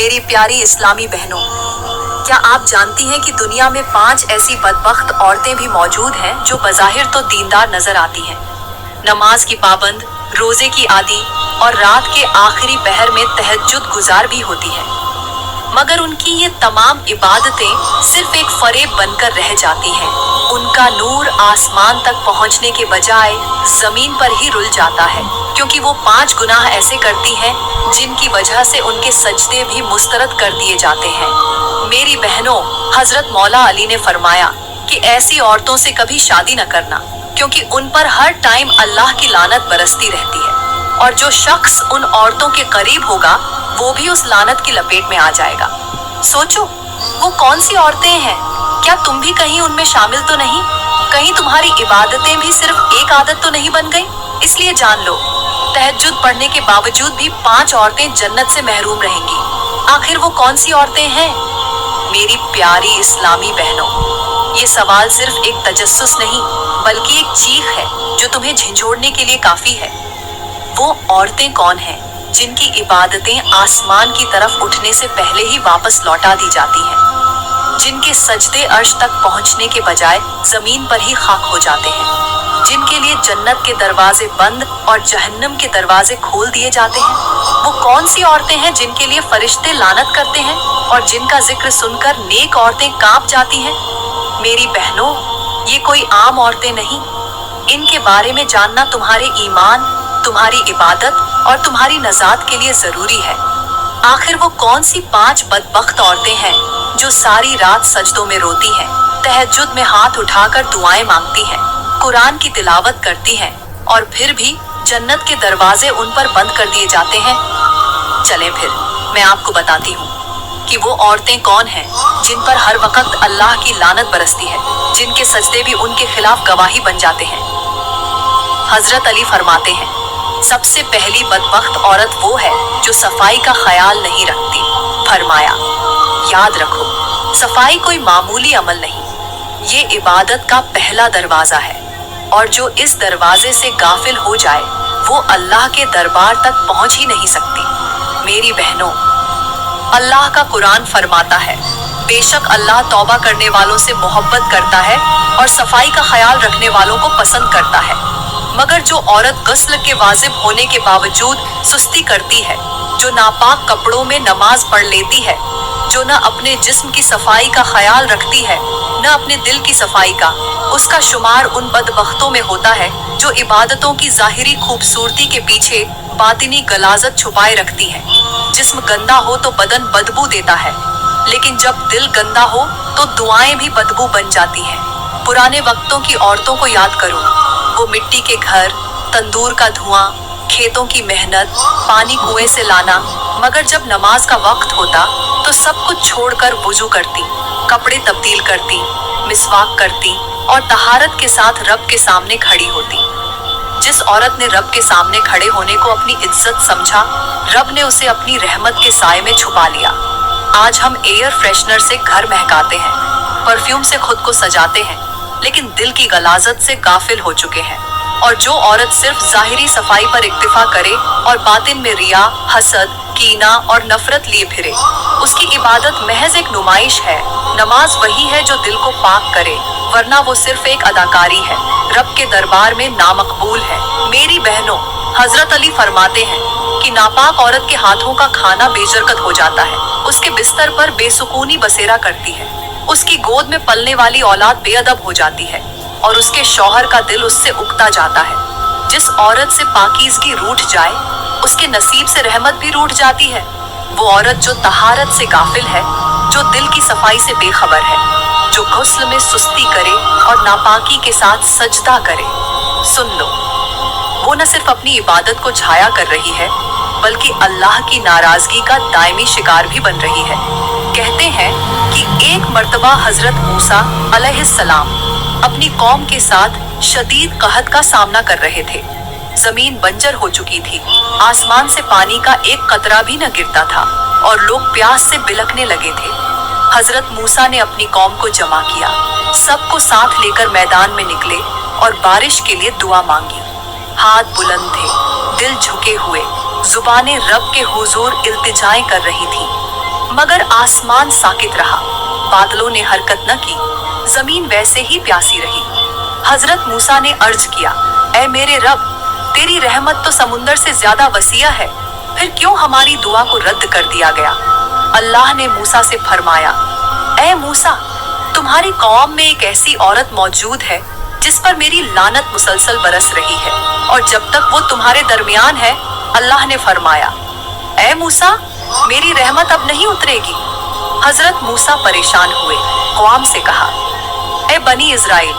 मेरी प्यारी इस्लामी बहनों, क्या आप जानती हैं कि दुनिया में 5 ऐसी बदबख्त औरतें भी मौजूद हैं जो बज़ाहिर तो दीनदार नजर आती हैं, नमाज की पाबंद, रोजे की आदी और रात के आखिरी पहर में तहज्जुद गुजार भी होती हैं, मगर उनकी ये तमाम इबादतें सिर्फ एक फरेब बनकर रह जाती हैं। उनका नूर आसमान तक पहुंचने के बजाय जमीन पर ही रुल जाता है, क्योंकि वो 5 गुनाह ऐसे करती हैं जिनकी वजह से उनके सजदे भी मुस्तरद कर दिए जाते हैं। मेरी बहनों, हजरत मौला अली ने फरमाया कि ऐसी औरतों से कभी शादी न करना, क्योंकि उन पर हर टाइम अल्लाह की लानत बरसती रहती है, और जो शख्स उन औरतों के करीब होगा वो भी उस लानत की लपेट में आ जाएगा। सोचो, वो कौन सी औरतें हैं? क्या तुम भी कहीं उनमें शामिल तो नहीं? कहीं तुम्हारी इबादतें भी सिर्फ एक आदत तो नहीं बन गई? इसलिए जान लो, तहज्जुद पढ़ने के बावजूद भी 5 औरतें जन्नत से महरूम रहेंगी। आखिर वो कौन सी औरतें हैं? मेरी प्यारी इस्लामी बहनों, ये सवाल सिर्फ एक तजस्सुस नहीं बल्कि एक चीख है जो तुम्हें झंझोड़ने के लिए काफी है। वो औरतें कौन हैं जिनकी इबादतें आसमान की तरफ उठने से पहले ही वापस लौटा दी जाती हैं, जिनके सजदे अर्श तक पहुंचने के बजाय जमीन पर ही खाक हो जाते हैं, जिनके लिए जन्नत के दरवाजे बंद और जहन्नम के दरवाजे खोल दिए जाते हैं? वो कौन सी औरतें हैं जिनके लिए फरिश्ते लानत करते हैं और जिनका जिक्र सुनकर नेक औरतें कांप जाती हैं? मेरी बहनों, ये कोई आम औरतें नहीं। इनके बारे में जानना तुम्हारे ईमान, तुम्हारी इबादत और तुम्हारी नजात के लिए जरूरी है। आखिर वो कौन सी 5 बदबख्त औरतें हैं जो सारी रात सजदों में रोती हैं, तहज्जुद में हाथ उठाकर दुआएं मांगती हैं, कुरान की तिलावत करती हैं, और फिर भी जन्नत के दरवाजे उन पर बंद कर दिए जाते हैं? चलें फिर मैं आपको बताती हूँ कि वो औरतें कौन हैं जिन पर हर वक्त अल्लाह की लानत बरसती है, जिनके सजदे भी उनके खिलाफ गवाही बन जाते हैं। हजरत अली फरमाते हैं, सबसे पहली बदबख्त औरत वो है जो सफाई का ख्याल नहीं रखती। फरमाया, याद रखो, सफाई कोई मामूली अमल नहीं, ये इबादत का पहला दरवाजा है, और जो इस दरवाजे से गाफिल हो जाए वो अल्लाह के दरबार तक पहुंच ही नहीं सकती। मेरी बहनों, अल्लाह का कुरान फरमाता है, बेशक अल्लाह तौबा करने वालों से मोहब्बत करता है और सफाई का ख्याल रखने वालों को पसंद करता है। मगर जो औरत गुस्ल के वाजिब होने के बावजूद सुस्ती करती है, जो नापाक कपड़ों में नमाज पढ़ लेती है, जो न अपने जिस्म की सफाई का ख्याल रखती है न अपने दिल की सफाई का, उसका शुमार उन बदबख्तों में होता है जो इबादतों की जाहिरी खूबसूरती के पीछे बातिनी गलाजत छुपाए रखती है। जिस्म गंदा हो तो बदन बदबू देता है, लेकिन जब दिल गंदा हो तो दुआएं भी बदबू बन जाती हैं। पुराने वक्तों की औरतों को याद करो, वो मिट्टी के घर, तंदूर का धुआं, खेतों की मेहनत, पानी कुएं से लाना, मगर जब नमाज का वक्त होता तो सब कुछ छोड़कर वुजू करती, कपड़े तब्दील करती, मिसवाक करती और तहारत के साथ रब के सामने खड़ी होती। जिस औरत ने रब के सामने खड़े होने को अपनी इज्जत समझा, रब ने उसे अपनी रहमत के साए में छुपा लिया। आज हम एयर फ्रेशनर से घर महकाते हैं, परफ्यूम से खुद को सजाते हैं, लेकिन दिल की गलाजत से गाफिल हो चुके हैं। और जो औरत सिर्फ जाहिरी सफाई पर इक्तिफा करे और बातिन में रिया, हसद, कीना और नफरत लिए फिरे, उसकी इबादत महज एक नुमाइश है। नमाज वही है जो दिल को पाक करे, वरना वो सिर्फ एक अदाकारी है, रब के दरबार में नामकबूल है। मेरी बहनों, हजरत अली फरमाते हैं कि नापाक औरत के हाथों का खाना बेजरकत हो जाता है, उसके बिस्तर पर बेसुकूनी बसेरा करती है, उसकी गोद में पलने वाली औलाद बेअदब हो जाती है और उसके शौहर का दिल उससे उकता जाता है। जिस औरत से पाकीज़गी रूठ जाए, उसके नसीब से रहमत भी रूठ जाती है। वो औरत जो तहारत से गाफिल है, जो दिल की सफाई से बेखबर है, जो गुस्ल में सुस्ती करे और नापाकी के साथ सजदा करे। सुन लो, वो न सिर्फ अपनी इबादत को झाया कर रही है, बल्कि अल्लाह की नाराजगी का दायमी शिकार भी बन रही है। कहते हैं कि एक मर्तबा हजरत मूसा अलैहिस्सलाम अपनी कौम के साथ शदीद कहत का सामना कर रहे थे। जमीन बंजर हो चुकी थी, आसमान से पानी का एक कतरा भी न गिरता था और लोग प्यास से बिलखने लगे थे। हजरत मूसा ने अपनी कौम को जमा किया, सबको साथ लेकर मैदान में निकले और बारिश के लिए दुआ मांगी। हाथ बुलंद थे, दिल झुके हुए, जुबानें रब के हुजूर इल्तिजाएं कर रही थी। मगर आसमान साकित रहा, बादलों ने हरकत न की, जमीन वैसे ही प्यासी रही। हजरत मूसा ने अर्ज किया, ऐ मेरे रब, तेरी रहमत तो समुंदर से ज्यादा वसीआ है, फिर क्यों हमारी दुआ को रद्द कर दिया गया? अल्लाह ने मूसा से फरमाया, ऐ मूसा, तुम्हारी कौम में एक ऐसी औरत मौजूद है जिस पर मेरी लानत मुसलसल बरस रही है, और जब तक वो तुम्हारे दरमियान है, अल्लाह ने फरमाया, ऐ मूसा, मेरी रहमत अब नहीं उतरेगी। हजरत मूसा परेशान हुए, कौम से कहा, ऐ बनी इज़राइल,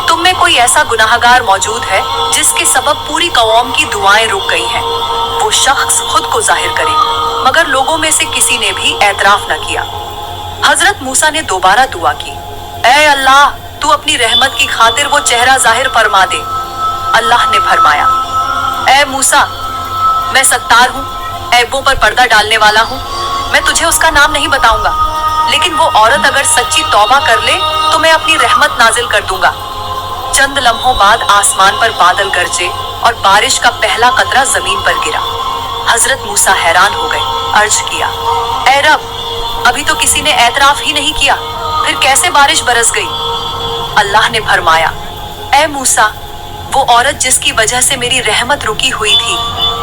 तुम में कोई ऐसा गुनाहगार मौजूद है जिसके सबब पूरी कौम की दुआएं रुक गई हैं? वो शख्स खुद को जाहिर करे। मगर लोगों में से किसी ने भी एतराफ न किया। हजरत मूसा ने दोबारा दुआ की, ऐ अल्लाह, तू अपनी रहमत की खातिर वो चेहरा जाहिर फरमा दे। अल्लाह ने फरमाया, ऐ मूसा, मैं सत्तार हूँ, ऐबों पर पर्दा डालने वाला हूँ, मैं तुझे उसका नाम नहीं बताऊंगा, लेकिन वो औरत अगर सच्ची तौबा कर ले तो मैं अपनी रहमत नाजिल कर दूंगा। चंद लम्हों बाद आसमान पर बादल गरजे और बारिश का पहला कतरा जमीन पर गिरा। हजरत मूसा हैरान हो गए, अर्ज किया, ऐ रब, अभी तो किसी ने एतराफ ही नहीं किया, फिर कैसे बारिश बरस गई? अल्लाह ने फरमाया, ऐ मूसा, वो औरत जिसकी वजह से मेरी रहमत रुकी हुई थी,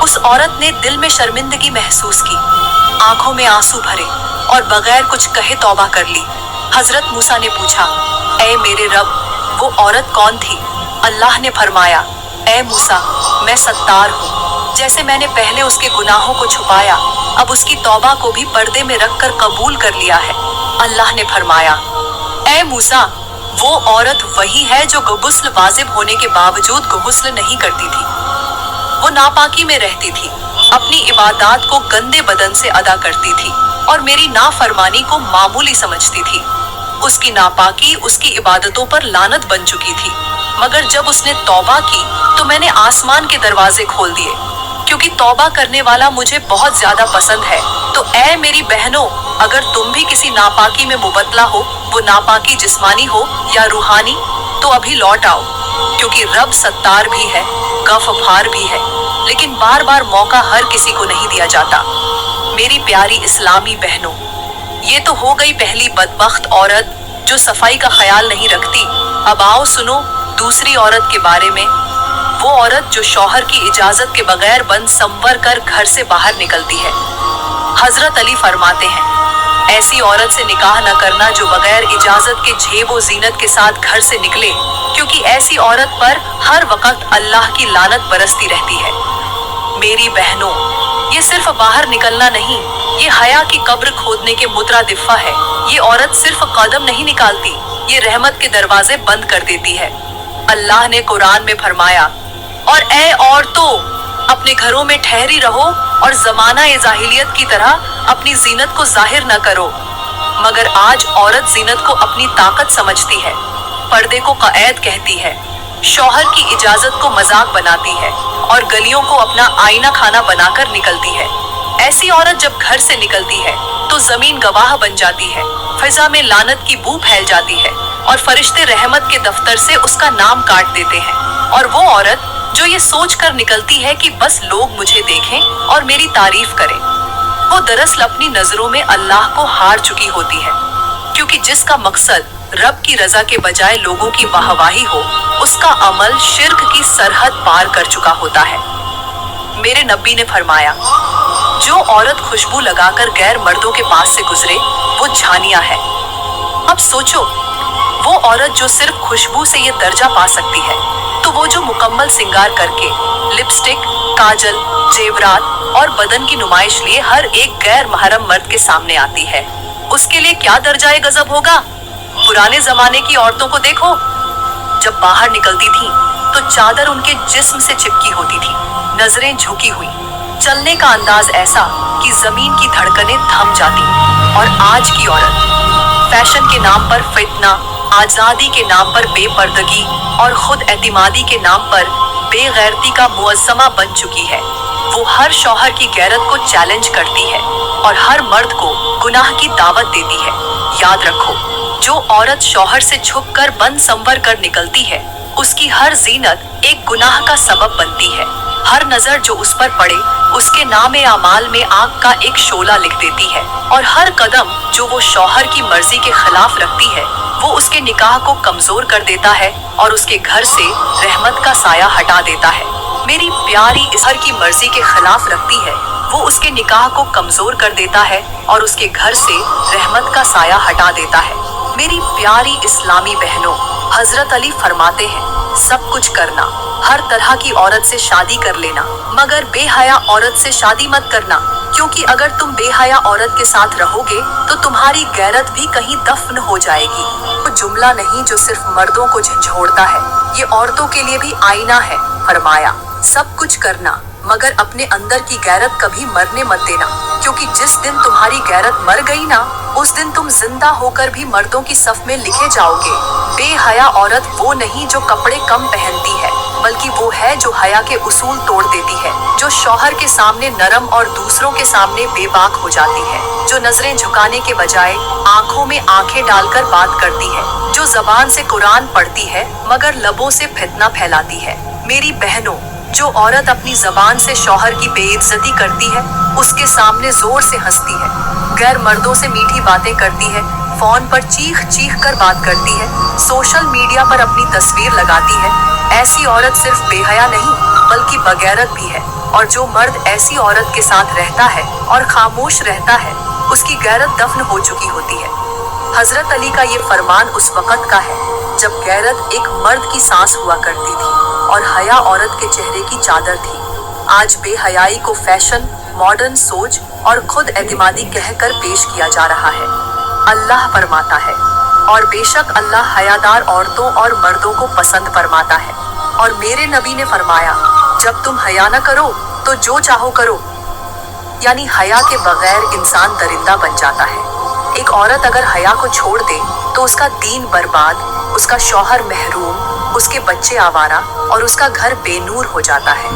उस औरत ने दिल में शर्मिंदगी महसूस की, आंखों में आंसू भरे और बगैर कुछ कहे तौबा कर ली। हजरत मूसा ने पूछा, ऐ मेरे रब, वो औरत कौन थी? अल्लाह ने फरमाया, ऐ मूसा, मैं सत्तार हूँ, जैसे मैंने पहले उसके गुनाहों को छुपाया, अब उसकी तौबा को भी पर्दे में रखकर कबूल कर लिया है। अल्लाह ने फरमाया, ऐ मूसा, वो औरत वही है जो गुस्ल वाजिब होने के बावजूद गुस्ल नहीं करती थी। वो नापाकी में रहती थी, अपनी इबादत को गंदे बदन से अदा करती थी और मेरी नाफरमानी को मामूली समझती थी। उसकी नापाकी उसकी इबादतों पर लानत बन चुकी थी, मगर जब उसने तौबा की तो मैंने आसमान के दरवाजे खोल दिए, क्योंकि तौबा करने वाला मुझे बहुत ज्यादा पसंद है। तो ऐ मेरी बहनों, अगर तुम भी किसी नापाकी में मुबतला हो, वो नापाकी जिस्मानी हो या रूहानी, तो अभी लौट आओ, क्योंकि रब सत्तार भी है, गफ्फार भी है, लेकिन बार बार मौका हर किसी को नहीं दिया जाता। मेरी प्यारी इस्लामी बहनों, ये तो हो गई पहली बदबख्त औरत जो सफाई का ख्याल नहीं रखती। अब आओ सुनो दूसरी औरत के बारे में। वो औरत जो शौहर की इजाजत के बगैर बंद संवर कर घर से बाहर निकलती है। हजरत अली फरमाते हैं, ऐसी औरत से निकाह न करना जो बगैर इजाजत के झेबो जीनत के साथ घर से निकले, क्योंकि ऐसी औरत पर हर वक्त अल्लाह की लानत बरसती रहती है। मेरी बहनों, ये सिर्फ बाहर निकलना नहीं, ये हया की कब्र खोदने के मुतरादिफा है। ये औरत सिर्फ कदम नहीं निकालती, ये रहमत के दरवाजे बंद कर देती है। अल्लाह ने कुरान में फरमाया, और ऐ औरतों, अपने घरों में ठहरी रहो और जमाना ए जाहिलियत की तरह अपनी जीनत को जाहिर न करो। मगर आज औरत जीनत को अपनी ताकत समझती है, पर्दे को क़ैद कहती है, शौहर की इजाजत को मजाक बनाती है और गलियों को अपना आईना खाना बनाकर निकलती है। ऐसी औरत जब घर से निकलती है तो जमीन गवाह बन जाती है, फिजा में लानत की बू फैल जाती है और फरिश्ते रहमत के दफ्तर से उसका नाम काट देते हैं। और वो औरत जो ये सोच कर निकलती है कि बस लोग मुझे देखें और मेरी तारीफ करें, वो दरअसल अपनी नजरों में अल्लाह को हार चुकी होती है, क्योंकि जिसका मकसद रब की रजा के बजाय लोगों की वाहवाही हो, उसका अमल शिर्क की सरहद पार कर चुका होता है। मेरे नबी ने फरमाया, जो औरत खुशबू लगाकर गैर मर्दों के पास से गुजरे वो झानिया है। अब सोचो, वो औरत जो सिर्फ खुशबू से ये दर्जा पा सकती है, तो वो जो मुकम्मल सिंगार करके लिपस्टिक, काजल, जेवरात और बदन की नुमाइश लिए हर एक गैर महरम मर्द के सामने आती है, उसके लिए क्या दर्जाए गजब होगा। पुराने जमाने की औरतों को देखो, जब बाहर निकलती थीं, तो चादर उनके जिस्म से चिपकी होती थी, नजरें झुकी हुई, चलने का अंदाज ऐसा कि जमीन की धड़कनें थम जाती। और आज की औरत फैशन के नाम पर फितना, आजादी के नाम पर बेपर्दगी और खुद एतिमादी के नाम पर बेगैरती का मुअज्जमा बन चुकी है। वो हर शौहर की गैरत को चैलेंज करती है और हर मर्द को गुनाह की दावत देती है। याद रखो, जो औरत शौहर से छुपकर बन संवर कर निकलती है, उसकी हर जीनत एक गुनाह का सबब बनती है। हर नजर जो उस पर पड़े उसके नामे आमाल में आग का एक शोला लिख देती है, और हर कदम जो वो शौहर की मर्जी के खिलाफ रखती है वो उसके निकाह को कमजोर कर देता है और उसके घर से रहमत का साया हटा देता है। मेरी प्यारी इसहर की मर्जी के खिलाफ रखती है, वो उसके निकाह को कमजोर कर देता है और उसके घर से रहमत का साया हटा देता है। मेरी प्यारी इस्लामी बहनों, हजरत अली फरमाते हैं, सब कुछ करना, हर तरह की औरत से शादी कर लेना, मगर बेहया औरत से शादी मत करना, क्योंकि अगर तुम बेहया औरत के साथ रहोगे तो तुम्हारी गैरत भी कहीं दफन हो जाएगी। वो जुमला नहीं जो सिर्फ मर्दों को झंझोड़ता है, ये औरतों के लिए भी आईना है। फरमाया, सब कुछ करना मगर अपने अंदर की गैरत कभी मरने मत देना, क्योंकि जिस दिन तुम्हारी गैरत मर गई ना, उस दिन तुम जिंदा होकर भी मर्दों की सफ में लिखे जाओगे। बेहया औरत वो नहीं जो कपड़े कम पहनती है, बल्कि वो है जो हया के उसूल तोड़ देती है, जो शौहर के सामने नरम और दूसरों के सामने बेबाक हो जाती है, जो नजरें झुकाने के बजाय आंखों में आंखें डालकर बात करती है, जो जबान से कुरान पढ़ती है मगर लबों से फितना फैलाती है। मेरी बहनों, जो औरत अपनी जबान से शौहर की बेइज्जती करती है, उसके सामने जोर से हंसती है, गैर मर्दों से मीठी बातें करती है, फोन पर चीख चीख कर बात करती है, सोशल मीडिया पर अपनी तस्वीर लगाती है, ऐसी औरत सिर्फ बेहया नहीं बल्कि बगैरत भी है। और जो मर्द ऐसी औरत के साथ रहता है और खामोश रहता है, उसकी गैरत दफन हो चुकी होती है। हजरत अली का ये फरमान उस वक़्त का है जब गैरत एक मर्द की सांस हुआ करती थी और हया औरत के चेहरे की चादर थी। आज बेहयाई को फैशन, मॉडर्न सोच और खुद एतमादी कहकर पेश किया जा रहा है। अल्लाह फरमाता है, और बेशक अल्लाह हयादार औरतों और मर्दों को पसंद फरमाता है। और मेरे नबी ने फरमाया, जब तुम हया न करो तो जो चाहो करो, यानी हया के बगैर इंसान दरिंदा बन जाता है। एक औरत अगर हया को छोड़ दे तो उसका दीन बर्बाद, उसका शौहर महरूम, उसके बच्चे आवारा और उसका घर बेनूर हो जाता है।